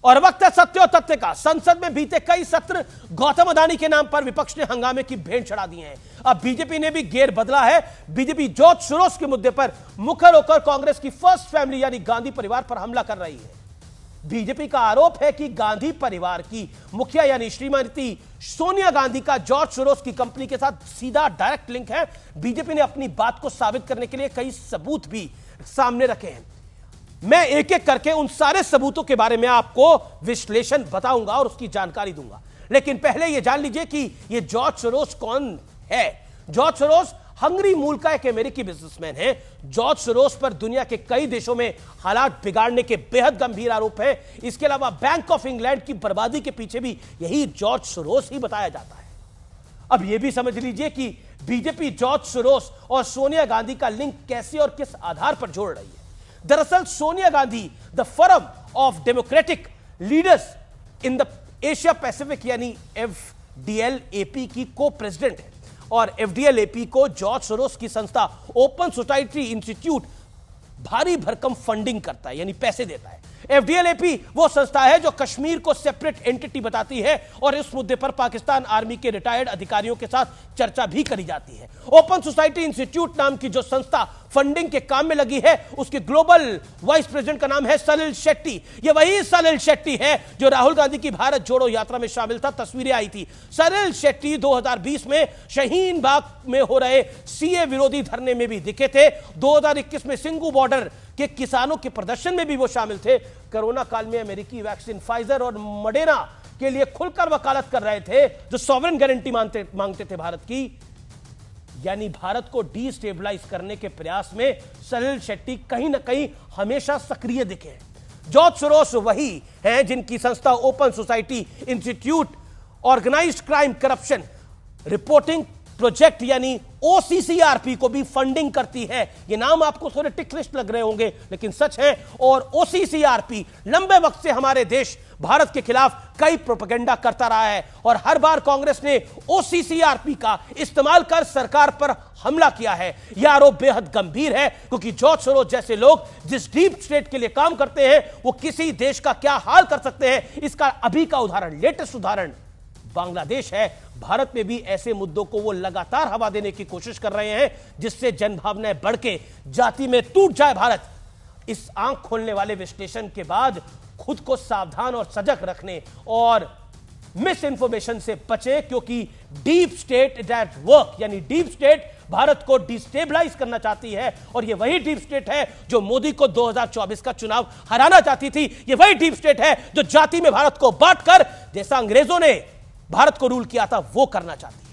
और वक्त है सत्य और तथ्य का। संसद में बीते कई सत्र गौतम अडानी के नाम पर विपक्ष ने हंगामे की भेंट चढ़ा दी है। अब बीजेपी ने भी गेर बदला है। बीजेपी जॉर्ज सोरोस के मुद्दे पर मुखर होकर कांग्रेस की फर्स्ट फैमिली यानी गांधी परिवार पर हमला कर रही है। बीजेपी का आरोप है कि गांधी परिवार की मुखिया यानी श्रीमती सोनिया गांधी का जॉर्ज सोरोस की कंपनी के साथ सीधा डायरेक्ट लिंक है। बीजेपी ने अपनी बात को साबित करने के लिए कई सबूत भी सामने रखे हैं। मैं एक एक करके उन सारे सबूतों के बारे में आपको विश्लेषण बताऊंगा और उसकी जानकारी दूंगा, लेकिन पहले यह जान लीजिए कि यह जॉर्ज सोरोस कौन है। जॉर्ज सोरोस हंगरी मूल का एक अमेरिकी बिजनेसमैन है। जॉर्ज सोरोस पर दुनिया के कई देशों में हालात बिगाड़ने के बेहद गंभीर आरोप है। इसके अलावा बैंक ऑफ इंग्लैंड की बर्बादी के पीछे भी यही जॉर्ज सोरोस ही बताया जाता है। अब यह भी समझ लीजिए कि बीजेपी जॉर्ज सोरोस और सोनिया गांधी का लिंक कैसे और किस आधार पर जोड़ रही है। दरअसल Sonia Gandhi the forum of democratic leaders in the Asia Pacific यानी एफडीएलएपी की को प्रेसिडेंट है और एफडीएलएपी को जॉर्ज सोरोस की संस्था ओपन सोसाइटी इंस्टीट्यूट भारी भरकम फंडिंग करता है यानी पैसे देता है। एफडीएलएपी वो संस्था है जो कश्मीर को सेपरेट एंटिटी बताती है और इस मुद्दे पर पाकिस्तान आर्मी के रिटायर्ड अधिकारियों के साथ चर्चा भी करी जाती है। ओपन सोसाइटी इंस्टीट्यूट नाम की जो संस्था फंडिंग के काम में लगी है उसके ग्लोबल वाइस प्रेसिडेंट का नाम है सलिल शेट्टी। ये वही सलिल शेट्टी है जो राहुल गांधी की भारत जोड़ो यात्रा में शामिल था। तस्वीरें आई थी। सलिल शेट्टी 2020 में शाहीन बाग में हो रहे सीए विरोधी धरने में भी दिखे थे। 2021 में सिंघू बॉर्डर के किसानों के प्रदर्शन में भी वो शामिल थे। कोरोना काल में अमेरिकी वैक्सीन फाइजर और मॉडर्ना के लिए खुलकर वकालत कर रहे थे, जो सॉवरेन गारंटी मांगते थे भारत की, यानी भारत को डिस्टेबलाइज करने के प्रयास में सलिल शेट्टी कहीं ना कहीं हमेशा सक्रिय दिखे हैं। जॉर्ज सोरोस वही हैं जिनकी संस्था open society institute organized crime corruption reporting project यानी ओसीसीआरपी को भी फंडिंग करती है। ये नाम आपको थोड़े टिकलिस्ट लग रहे होंगे लेकिन सच है। और ओसीसीआरपी लंबे वक्त से हमारे देश भारत के खिलाफ कई प्रोपेगेंडा करता रहा है और हर बार कांग्रेस ने ओसीसीआरपी का इस्तेमाल कर सरकार पर हमला किया है। यह आरोप बेहद गंभीर है क्योंकि जॉर्ज सोरोस जैसे लोग जिस डीप स्टेट के लिए काम करते हैं वो किसी देश का क्या हाल कर सकते हैं, इसका अभी का उदाहरण, लेटेस्ट उदाहरण बांग्लादेश है। भारत में भी ऐसे मुद्दों को वो लगातार हवा देने की कोशिश कर रहे हैं जिससे जनभावनाएं बढ़ के जाति में टूट जाए भारत। इस आंख खोलने वाले विश्लेषण के बाद खुद को सावधान और सजग रखने और मिस इंफॉर्मेशन से बचे, क्योंकि deep state is at work यानी डीप स्टेट भारत को डिस्टेबलाइज करना चाहती है और यह वही डीप स्टेट है जो मोदी को 2024 का चुनाव हराना चाहती थी। यह वही डीप स्टेट है जो जाति में भारत को बांटकर जैसा अंग्रेजों ने भारत को रूल किया था वो करना चाहती है।